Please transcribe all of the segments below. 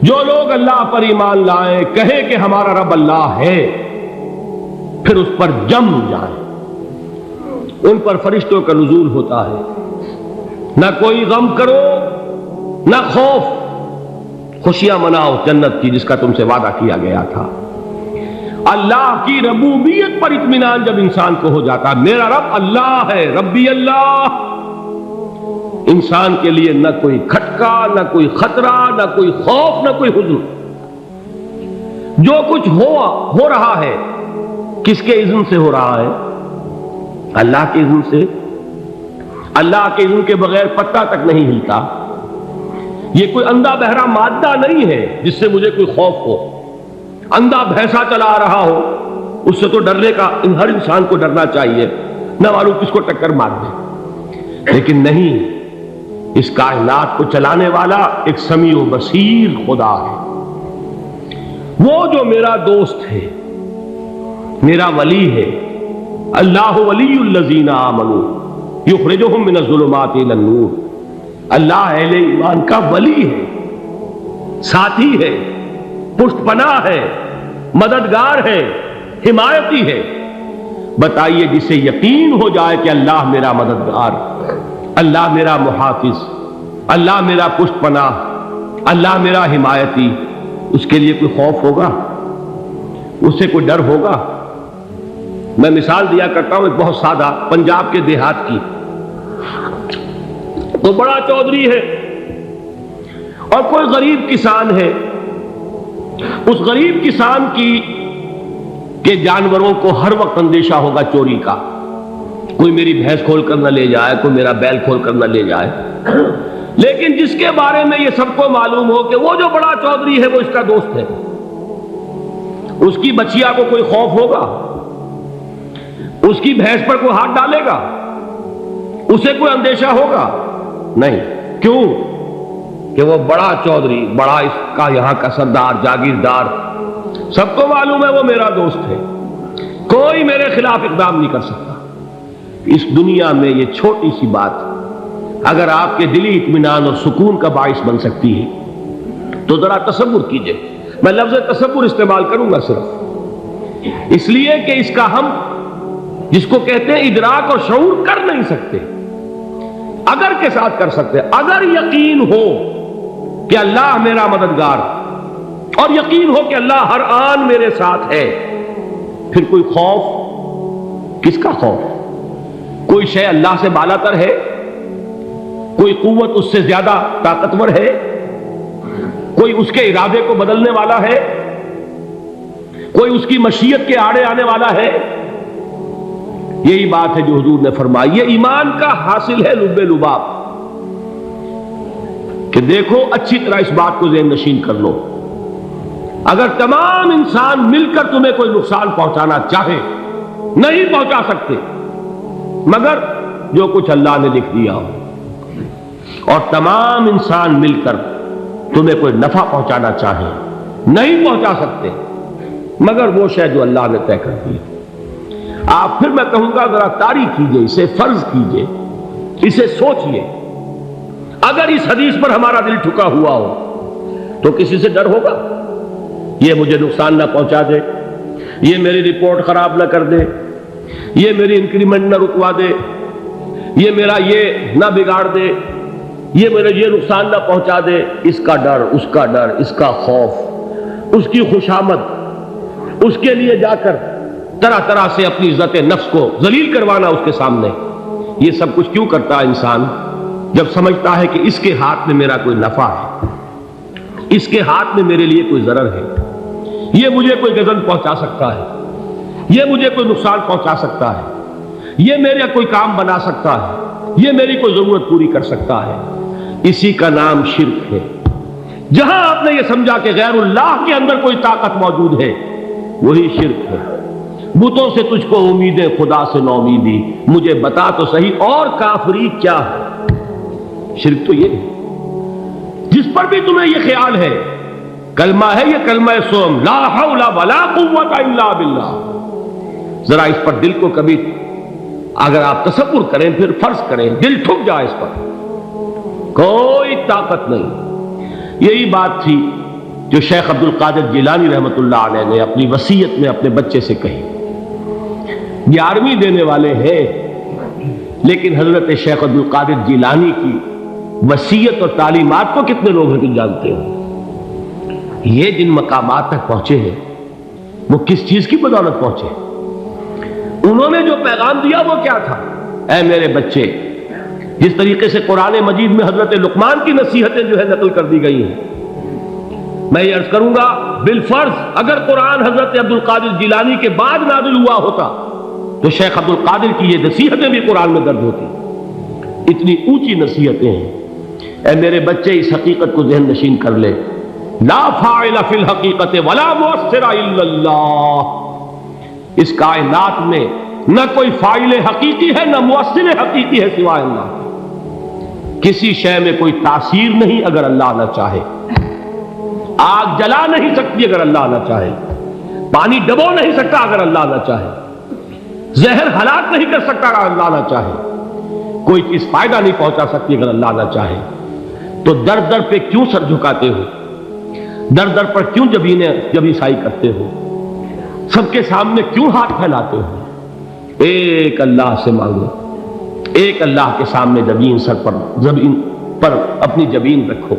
جو لوگ اللہ پر ایمان لائیں، کہیں کہ ہمارا رب اللہ ہے، پھر اس پر جم جائیں، ان پر فرشتوں کا نزول ہوتا ہے۔ نہ کوئی غم کرو نہ خوف، خوشیاں مناؤ جنت کی جس کا تم سے وعدہ کیا گیا تھا۔ اللہ کی ربوبیت پر اطمینان جب انسان کو ہو جاتا، میرا رب اللہ ہے، ربی اللہ، انسان کے لیے نہ کوئی کھٹکا، نہ کوئی خطرہ، نہ کوئی خوف، نہ کوئی حزن۔ جو کچھ ہو رہا ہے کس کے اذن سے ہو رہا ہے؟ اللہ کے اذن سے۔ اللہ کے اذن کے بغیر پتہ تک نہیں ہلتا۔ یہ کوئی اندھا بہرا مادہ نہیں ہے جس سے مجھے کوئی خوف ہو۔ اندھا بھینسا چلا آ رہا ہو اس سے تو ڈرنے کا ہر انسان کو ڈرنا چاہیے، نہ معلوم کس کو ٹکر مار دے۔ لیکن نہیں، اس کائنات کو چلانے والا ایک سمیع و بصیر خدا ہے، وہ جو میرا دوست ہے، میرا ولی ہے۔ اللہ ولی الذین آمنوا یخرجہم من الظلمات الی النور۔ اللہ اہل ایمان کا ولی ہے، ساتھی ہے، پشت پناہ ہے، مددگار ہے، حمایتی ہے۔ بتائیے جسے یقین ہو جائے کہ اللہ میرا مددگار، اللہ میرا محافظ، اللہ میرا پشت پناہ، اللہ میرا حمایتی، اس کے لیے کوئی خوف ہوگا؟ اس سے کوئی ڈر ہوگا؟ میں مثال دیا کرتا ہوں ایک بہت سادہ، پنجاب کے دیہات کی۔ تو بڑا چودھری ہے اور کوئی غریب کسان ہے۔ اس غریب کسان کے جانوروں کو ہر وقت اندیشہ ہوگا چوری کا، کوئی میری بھینس کھول کر نہ لے جائے، کوئی میرا بیل کھول کر نہ لے جائے۔ لیکن جس کے بارے میں یہ سب کو معلوم ہو کہ وہ جو بڑا چودھری ہے وہ اس کا دوست ہے، اس کی بچیا کو کوئی خوف ہوگا؟ اس کی بھینس پر کوئی ہاتھ ڈالے گا؟ اسے کوئی اندیشہ ہوگا؟ نہیں۔ کیوں؟ کہ وہ بڑا چودھری، بڑا اس کا یہاں کا سردار، جاگیردار، سب کو معلوم ہے وہ میرا دوست ہے، کوئی میرے خلاف اقدام نہیں کر سکتا۔ اس دنیا میں یہ چھوٹی سی بات اگر آپ کے دلی اطمینان اور سکون کا باعث بن سکتی ہے تو ذرا تصور کیجئے۔ میں لفظ تصور استعمال کروں گا صرف اس لیے کہ اس کا ہم جس کو کہتے ہیں ادراک اور شعور کر نہیں سکتے، اگر کے ساتھ کر سکتے۔ اگر یقین ہو کہ اللہ میرا مددگار اور یقین ہو کہ اللہ ہر آن میرے ساتھ ہے، پھر کوئی خوف؟ کس کا خوف؟ کوئی شے اللہ سے بالا تر ہے؟ کوئی قوت اس سے زیادہ طاقتور ہے؟ کوئی اس کے ارادے کو بدلنے والا ہے؟ کوئی اس کی مشیت کے آڑے آنے والا ہے؟ یہی بات ہے جو حضور نے فرمائی، یہ ایمان کا حاصل ہے لب لباب، کہ دیکھو اچھی طرح اس بات کو ذہن نشین کر لو، اگر تمام انسان مل کر تمہیں کوئی نقصان پہنچانا چاہے نہیں پہنچا سکتے، مگر جو کچھ اللہ نے لکھ دیا ہو، اور تمام انسان مل کر تمہیں کوئی نفع پہنچانا چاہے نہیں پہنچا سکتے، مگر وہ شے جو اللہ نے طے کر دی۔ آپ پھر میں کہوں گا ذرا طاری کیجئے، اسے فرض کیجئے، اسے سوچئے، اگر اس حدیث پر ہمارا دل ٹھکا ہوا ہو تو کسی سے ڈر ہوگا؟ یہ مجھے نقصان نہ پہنچا دے، یہ میری رپورٹ خراب نہ کر دے، یہ میری انکریمنٹ نہ رکوا دے، یہ میرا یہ نہ بگاڑ دے، یہ میرے یہ نقصان نہ پہنچا دے۔ اس کا ڈر، اس کا ڈر، اس کا خوف، اس کی خوشامد، اس کے لیے جا کر طرح طرح سے اپنی عزت نفس کو ذلیل کروانا اس کے سامنے، یہ سب کچھ کیوں کرتا ہے انسان؟ جب سمجھتا ہے کہ اس کے ہاتھ میں میرا کوئی نفع ہے، اس کے ہاتھ میں میرے لیے کوئی ضرر ہے، یہ مجھے کوئی غضب پہنچا سکتا ہے، یہ مجھے کوئی نقصان پہنچا سکتا ہے، یہ میرا کوئی کام بنا سکتا ہے، یہ میری کوئی ضرورت پوری کر سکتا ہے، اسی کا نام شرک ہے۔ جہاں آپ نے یہ سمجھا کہ غیر اللہ کے اندر کوئی طاقت موجود ہے، وہی شرک ہے۔ بتوں سے تجھ کو امیدیں، خدا سے نو امیدی، مجھے بتا تو صحیح اور کافری کیا ہے؟ شرک تو یہ ہے۔ جس پر بھی تمہیں یہ خیال ہے، کلمہ ہے یہ کلمہ سوم، لا حول ولا قوت الا باللہ، ذرا اس پر دل کو کبھی اگر آپ تصور کریں، پھر فرض کریں، دل ٹھک جائے اس پر، کوئی طاقت نہیں۔ یہی بات تھی جو شیخ عبد القادر جیلانی رحمۃ اللہ علیہ نے اپنی وصیت میں اپنے بچے سے کہی. 11ویں دینے والے ہیں، لیکن حضرت شیخ عبد القادر جیلانی کی وصیت اور تعلیمات کو کتنے لوگ ہیں کہ جانتے ہو؟ یہ جن مقامات تک پہنچے ہیں وہ کس چیز کی بدولت پہنچے؟ انہوں نے جو پیغام دیا وہ کیا تھا؟ اے میرے بچے، جس طریقے سے قرآن مجید میں حضرت لقمان کی نصیحتیں جو ہے نقل کر دی گئی ہیں، میں یہ عرض کروں گا بالفرض اگر قرآن حضرت عبد القادر جیلانی کے بعد نازل ہوا ہوتا تو شیخ عبد القادر کی یہ نصیحتیں بھی قرآن میں درج ہوتی. اتنی اونچی نصیحتیں ہیں. اے میرے بچے، اس حقیقت کو ذہن نشین کر لے، لا فاعل فی الحقیقت ولا مؤثر الا اللہ. اس کائنات میں نہ کوئی فاعل حقیقی ہے نہ مؤثر حقیقی ہے سوائے اللہ. کسی شے میں کوئی تاثیر نہیں اگر اللہ نہ چاہے. آگ جلا نہیں سکتی اگر اللہ نہ چاہے. پانی ڈبو نہیں سکتا اگر اللہ نہ چاہے. زہر ہلاک نہیں کر سکتا اگر اللہ نہ چاہے. کوئی چیز فائدہ نہیں پہنچا سکتی اگر اللہ نہ چاہے. تو در در پہ کیوں سر جھکاتے ہو؟ در در پر کیوں جبیں سائی کرتے ہو؟ سب کے سامنے کیوں ہاتھ پھیلاتے ہو؟ ایک اللہ سے مانگو. ایک اللہ کے سامنے زمین پر اپنی جبین رکھو.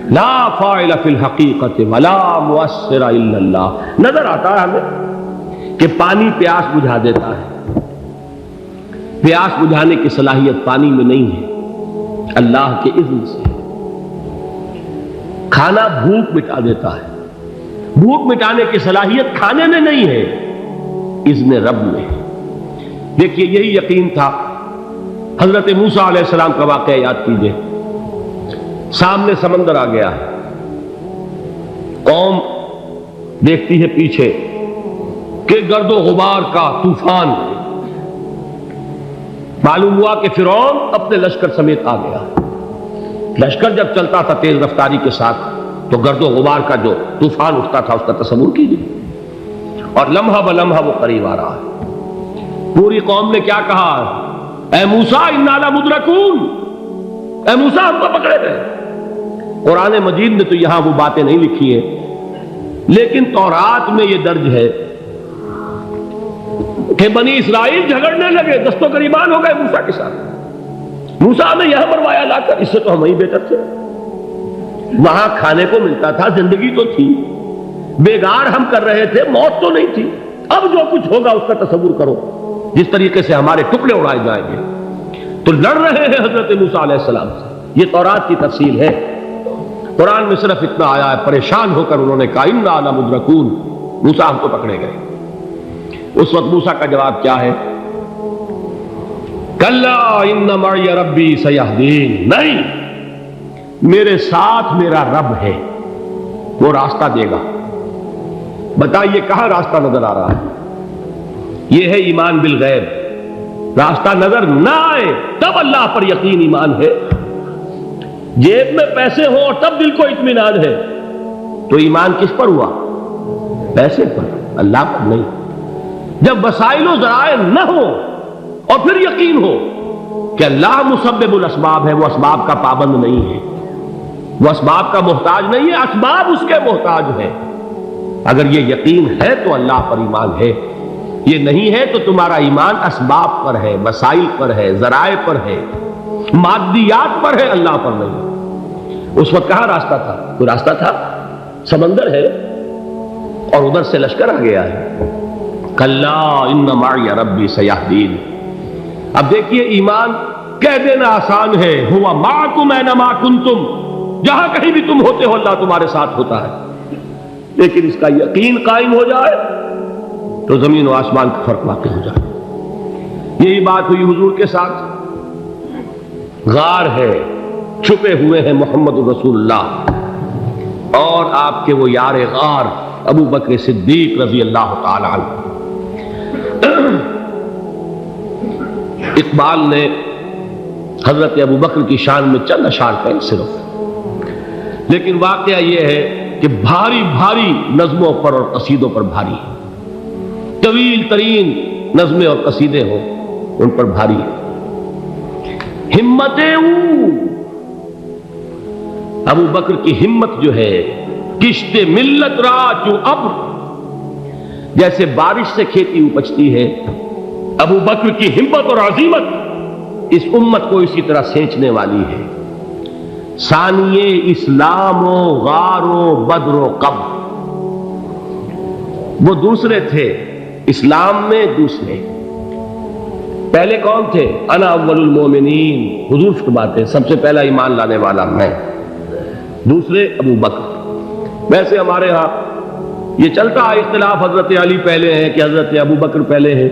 لا فاعل فی الحقیقت ولا مؤثر الا اللہ. نظر آتا ہے ہمیں کہ پانی پیاس بجھا دیتا ہے. پیاس بجھانے کی صلاحیت پانی میں نہیں ہے، اللہ کے اذن سے. کھانا بھوک مٹا دیتا ہے. بھوک مٹانے کی صلاحیت کھانے میں نہیں ہے، اذن رب میں. دیکھیے یہی یقین تھا. حضرت موسیٰ علیہ السلام کا واقعہ یاد کیجئے. سامنے سمندر آ گیا ہے. قوم دیکھتی ہے پیچھے کہ گرد و غبار کا طوفان. معلوم ہوا کہ فرعون اپنے لشکر سمیت آ گیا. لشکر جب چلتا تھا تیز رفتاری کے ساتھ تو گرد و غبار کا جو طوفان اٹھتا تھا اس کا تصور کیجیے. اور لمحہ بلمحہ وہ قریب آ رہا ہے. پوری قوم نے کیا کہا؟ اے موسیٰ انا لمدرکون. اے موسیٰ ہم کو پکڑے گئے. قرآن مجید نے تو یہاں وہ باتیں نہیں لکھی ہیں، لیکن تورات میں یہ درج ہے کہ بنی اسرائیل جھگڑنے لگے، دست و گریبان ہو گئے موسیٰ کے ساتھ. موسیٰ نے یہاں مروایا لا کر، اس سے تو ہم ہی بہتر تھے. وہاں کھانے کو ملتا تھا، زندگی تو تھی، بیگار ہم کر رہے تھے، موت تو نہیں تھی. اب جو کچھ ہوگا اس کا تصور کرو، جس طریقے سے ہمارے ٹکڑے اڑائے جائیں گے. تو لڑ رہے ہیں حضرت موسیٰ علیہ السلام سے. یہ تورات کی تفصیل ہے. قرآن میں صرف اتنا آیا ہے، پریشان ہو کر انہوں نے کہا انا لمدرکون. موسیٰ ہم کو پکڑے گئے. اس وقت موسیٰ کا جواب کیا ہے؟ کلا ان معی ربی سیہدین. نہیں، میرے ساتھ میرا رب ہے، وہ راستہ دے گا. بتائیے کہاں راستہ نظر آ رہا ہے؟ یہ ہے ایمان بالغیب. راستہ نظر نہ آئے تب اللہ پر یقین ایمان ہے. جیب میں پیسے ہوں اور تب دل کو اطمینان ہے تو ایمان کس پر ہوا؟ پیسے پر، اللہ پر نہیں. جب وسائل و ذرائع نہ ہو اور پھر یقین ہو کہ اللہ مسبب الاسباب ہے، وہ اسباب کا پابند نہیں ہے، وہ اسباب کا محتاج نہیں ہے، اسباب اس کے محتاج ہے. اگر یہ یقین ہے تو اللہ پر ایمان ہے. یہ نہیں ہے تو تمہارا ایمان اسباب پر ہے، وسائل پر ہے، ذرائع پر ہے، مادیات پر ہے، اللہ پر نہیں. اس وقت کہاں راستہ تھا؟ کوئی راستہ تھا؟ سمندر ہے اور ادھر سے لشکر آ گیا ہے. کلا ان معی ربی سیہدین. اب دیکھیے ایمان کہہ دینا آسان ہے، ہوا معکم اینما کنتم. جہاں کہیں بھی تم ہوتے ہو اللہ تمہارے ساتھ ہوتا ہے. لیکن اس کا یقین قائم ہو جائے تو زمین و آسمان کا فرق واقع ہو جائے. یہی بات ہوئی حضور کے ساتھ. غار ہے، چھپے ہوئے ہیں محمد رسول اللہ اور آپ کے وہ یار غار ابو بکر صدیق رضی اللہ تعالی عنہ. اقبال نے حضرت ابو بکر کی شان میں چند اشعار کہیں صرف، لیکن واقعہ یہ ہے کہ بھاری بھاری نظموں پر اور قصیدوں پر بھاری ہے. طویل ترین نظمیں اور قصیدے ہوں ان پر بھاری ہے. ہمتیں ابو بکر کی ہمت جو ہے کشت ملت را چو ابر، جیسے بارش سے کھیتی اپجتی ہے، ابو بکر کی ہمت اور عزیمت اس امت کو اسی طرح سینچنے والی ہے۔ ثانیے اسلام و غار و بدر و قبر، وہ دوسرے تھے اسلام میں، دوسرے پہلے کون تھے؟ انا اول المومنین، حضور فرماتے سب سے پہلا ایمان لانے والا میں، دوسرے ابو بکر۔ ویسے ہمارے ہاں یہ چلتا ہے اختلاف، حضرت علی پہلے ہیں کہ حضرت ابو بکر پہلے ہیں،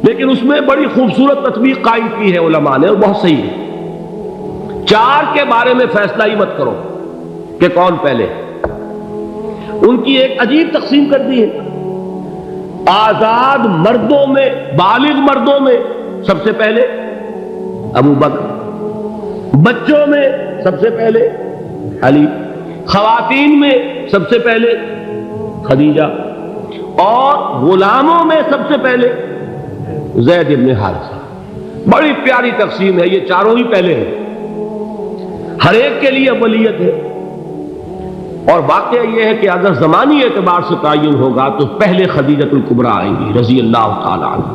لیکن اس میں بڑی خوبصورت تطبیق قائم کی ہے علماء نے، اور بہت صحیح ہے۔ چار کے بارے میں فیصلہ ہی مت کرو کہ کون پہلے، ان کی ایک عجیب تقسیم کر دی ہے۔ آزاد مردوں میں، بالغ مردوں میں سب سے پہلے ابو بکر، بچوں میں سب سے پہلے علی، خواتین میں سب سے پہلے خدیجہ، اور غلاموں میں سب سے پہلے زید بن حارثہ۔ بڑی پیاری تقسیم ہے، یہ چاروں ہی پہلے ہیں، ہر ایک کے لیے اولیت ہے۔ اور واقعہ یہ ہے کہ اگر زمانی اعتبار سے تعین ہوگا تو پہلے خدیجۃ الکبریٰ آئیں گی رضی اللہ تعالی عنہ،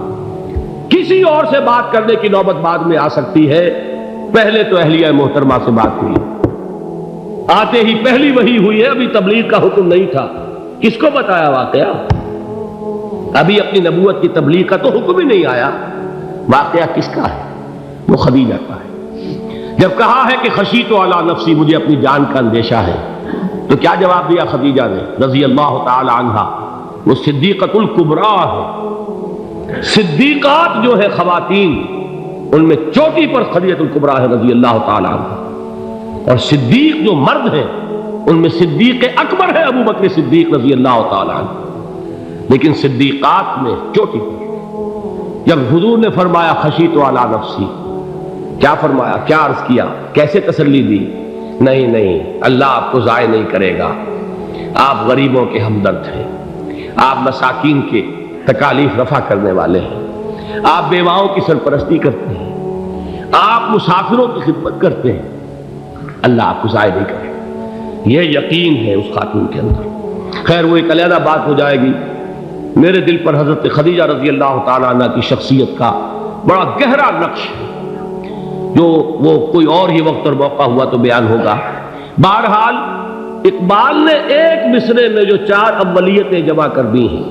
کسی اور سے بات کرنے کی نوبت بعد میں آ سکتی ہے، پہلے تو اہلیہ محترمہ سے بات ہوئی، آتے ہی پہلی وحی ہوئی ہے، ابھی تبلیغ کا حکم نہیں تھا۔ کس کو بتایا واقعہ؟ ابھی اپنی نبوت کی تبلیغ کا تو حکم ہی نہیں آیا، واقعہ کس کا ہے؟ وہ خدیجہ کا ہے۔ جب کہا ہے کہ خشیت علی نفسی، مجھے اپنی جان کا اندیشہ ہے، تو کیا جواب دیا خدیجہ نے رضی اللہ تعالی عنہا؟ وہ صدیقۃ الکبریٰ ہے، صدیقات جو ہے خواتین ان میں چوٹی پر خدیجۃ الکبریٰ ہے رضی اللہ تعالی عنہا، اور صدیق جو مرد ہیں ان میں صدیق اکبر ہے ابو بکر صدیق رضی اللہ تعالی عنہ، لیکن صدیقات میں چوٹی پر۔ جب حضور نے فرمایا خشیت علی نفسی، کیا فرمایا، کیا عرض کیا، کیسے تسلی دی؟ نہیں نہیں، اللہ آپ کو ضائع نہیں کرے گا، آپ غریبوں کے ہمدرد ہیں، آپ مساکین کے تکالیف رفع کرنے والے ہیں، آپ بیواؤں کی سرپرستی کرتے ہیں، آپ مسافروں کی خدمت کرتے ہیں، اللہ آپ کو ضائع نہیں کرے گا۔ یہ یقین ہے اس خاتون کے اندر۔ خیر وہ ایک علیحدہ بات ہو جائے گی۔ میرے دل پر حضرت خدیجہ رضی اللہ تعالیٰ عنہ کی شخصیت کا بڑا گہرا نقش ہے، جو وہ کوئی اور ہی وقت اور موقع ہوا تو بیان ہوگا۔ بہرحال اقبال نے ایک مصرے میں جو چار اولیتیں جمع کر دی ہیں،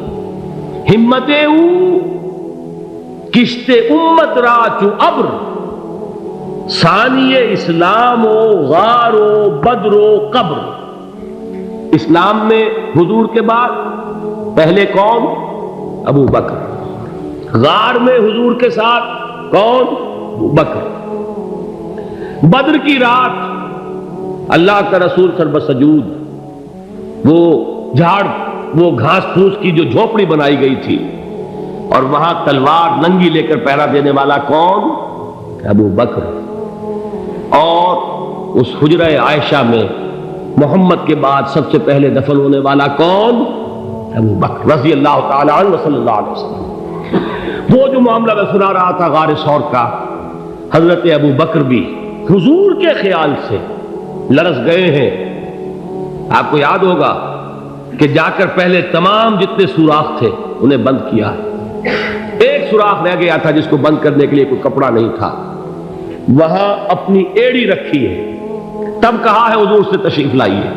ہمت او کشت امت را چو ابر، ثانی اسلام و غار و بدر و قبر۔ اسلام میں حضور کے بعد پہلے کون؟ ابو بکر۔ غار میں حضور کے ساتھ کون؟ ابو بکر۔ بدر کی رات اللہ کا رسول سرب سجود، وہ جھاڑ، وہ گھاس پھوس کی جو جھوپڑی بنائی گئی تھی، اور وہاں تلوار ننگی لے کر پہرا دینے والا کون؟ ابو بکر۔ اور اس حجرہ عائشہ میں محمد کے بعد سب سے پہلے دفن ہونے والا کون؟ ابو بکر رضی اللہ تعالی عنہ صلی اللہ علیہ وسلم۔ وہ جو معاملہ میں سنا رہا تھا غار ثور کا، حضرت ابو بکر بھی حضور کے خیال سے لرز گئے ہیں۔ آپ کو یاد ہوگا کہ جا کر پہلے تمام جتنے سوراخ تھے انہیں بند کیا ہے، ایک سوراخ رہ گیا تھا جس کو بند کرنے کے لیے کوئی کپڑا نہیں تھا، وہاں اپنی ایڑی رکھی ہے، تب کہا ہے حضور سے تشریف لائیے،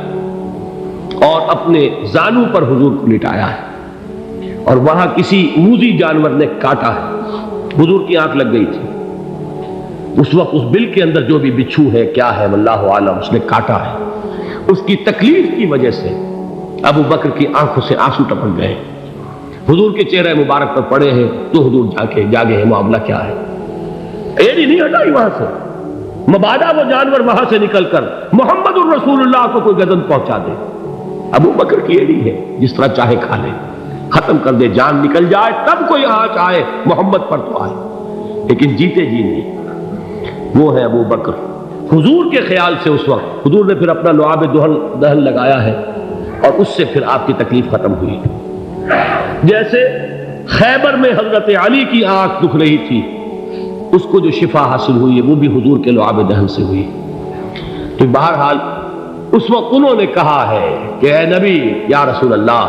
اور اپنے زانو پر حضور کو لٹایا ہے، اور وہاں کسی موذی جانور نے کاٹا ہے، حضور کی آنکھ لگ گئی تھی، اس وقت اس بل کے اندر جو بھی بچھو ہے کیا ہے واللہ عالم، اس نے کاٹا ہے، اس کی تکلیف کی وجہ سے ابو بکر کی آنکھوں سے آنسو ٹپک گئے، حضور کے چہرے مبارک پر پڑے ہیں، تو حضور جاگے ہیں، معاملہ کیا ہے؟ ایڑی نہیں ہٹائی وہاں سے، مبادا وہ جانور وہاں سے نکل کر محمد الرسول اللہ کو کوئی گزن پہنچا دے، ابو بکر کی ایڑی ہے، جس طرح چاہے کھا لے، ختم کر دے، جان نکل جائے تب کوئی آنچ آئے، محمد پر تو آئے، لیکن جیتے جی نہیں۔ وہ ہے ابو بکر۔ حضور کے خیال سے اس وقت حضور نے پھر اپنا لعاب دہن لگایا ہے، اور اس سے پھر آپ کی تکلیف ختم ہوئی۔ جیسے خیبر میں حضرت علی کی آنکھ دکھ رہی تھی، اس کو جو شفا حاصل ہوئی ہے وہ بھی حضور کے لعاب دہن سے ہوئی۔ تو بہرحال اس وقت انہوں نے کہا ہے کہ اے نبی یا رسول اللہ،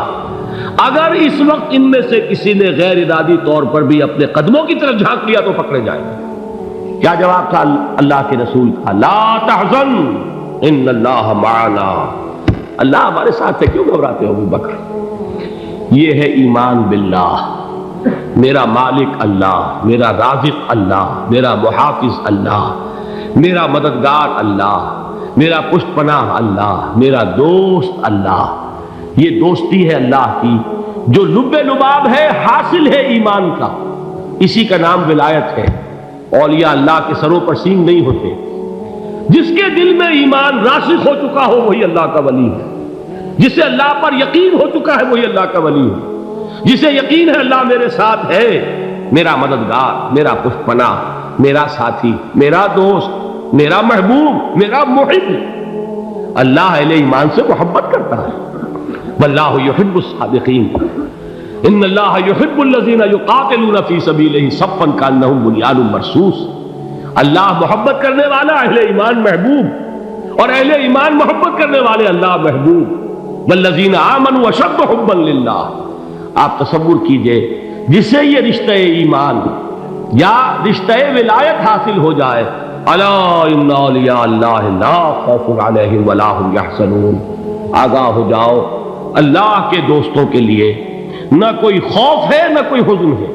اگر اس وقت ان میں سے کسی نے غیر ارادی طور پر بھی اپنے قدموں کی طرف جھانک لیا تو پکڑے جائیں گے۔ کیا جواب تھا اللہ کے رسول کا؟ لا تحزن ان اللہ معنا، اللہ ہمارے ساتھ ہے، کیوں گھبراتے ہو ابو بکر؟ یہ ہے ایمان باللہ، میرا مالک اللہ، میرا رازق اللہ، میرا محافظ اللہ، میرا مددگار اللہ، میرا پشت پناہ اللہ، میرا دوست اللہ۔ یہ دوستی ہے اللہ کی جو لب لباب ہے، حاصل ہے ایمان کا، اسی کا نام ولایت ہے۔ اولیاء اللہ کے سروں پر سینگ نہیں ہوتے، جس کے دل میں ایمان راسخ ہو چکا ہو وہی اللہ کا ولی ہے، جسے اللہ پر یقین ہو چکا ہے وہی اللہ کا ولی ہے، جسے یقین ہے اللہ میرے ساتھ ہے، میرا مددگار، میرا پشت پناہ، میرا ساتھی، میرا دوست، میرا محبوب، میرا محب۔ اللہ اہل ایمان سے محبت کرتا ہے۔ واللہ یحب الصادقین، ان اللہ یحب الذین یقاتلون فی سبیلہ صفا کانہم بنیان مرصوص۔ اللہ محبت کرنے والا، اہل ایمان محبوب، اور اہل ایمان محبت کرنے والے اللہ محبوب۔ والذین آمنوا اشد حبا للہ۔ آپ تصور کیجئے جسے یہ رشتہ ایمان یا رشتہ ولایت حاصل ہو جائے، الا ان اولیاء اللہ لا خوف علیہم ولا هم یحزنون، آگاہ ہو جاؤ، اللہ کے دوستوں کے لیے نہ کوئی خوف ہے نہ کوئی حزن ہے۔